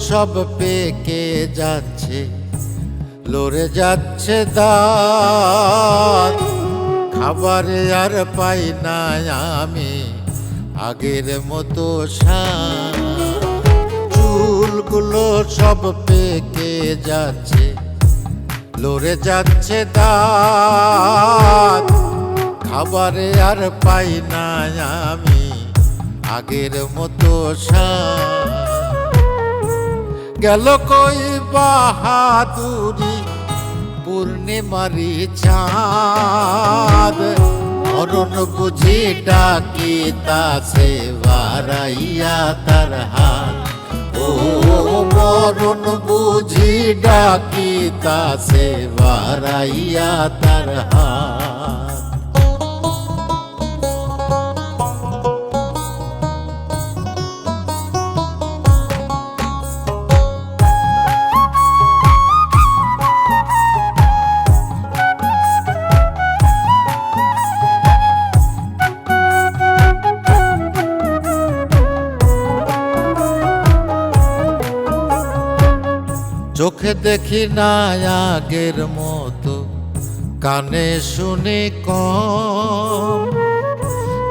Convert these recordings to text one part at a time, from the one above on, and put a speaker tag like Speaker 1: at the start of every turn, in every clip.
Speaker 1: সব পেকে যাচ্ছে, লড়ে যাচ্ছে দাঁত। খাবারে আর পাই না আমি আগের মতো স্বাদ। চুলগুলো সব পেকে যাচ্ছে, লড়ে যাচ্ছে দাঁত। খাবারে আর পাই না আমি আগের মতো স্বাদ। গেল কই বাহাদুরি পূর্ণিমারি চাঁদ। মরণ বুঝি ডাকিতাছে বাড়াইয়া তার হাত। ও মরণ বুঝি ডাকিতাছে বাড়াইয়া তার হাত। চোখে দেখি না আগের মতো, কানে শুনি কম।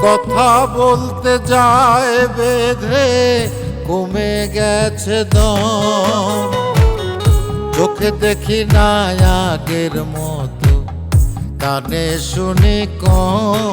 Speaker 1: কথা বলতে যায় বেঁধে কমে গেছে দম। চোখে দেখি না আগের মতো, কানে শুনি কম।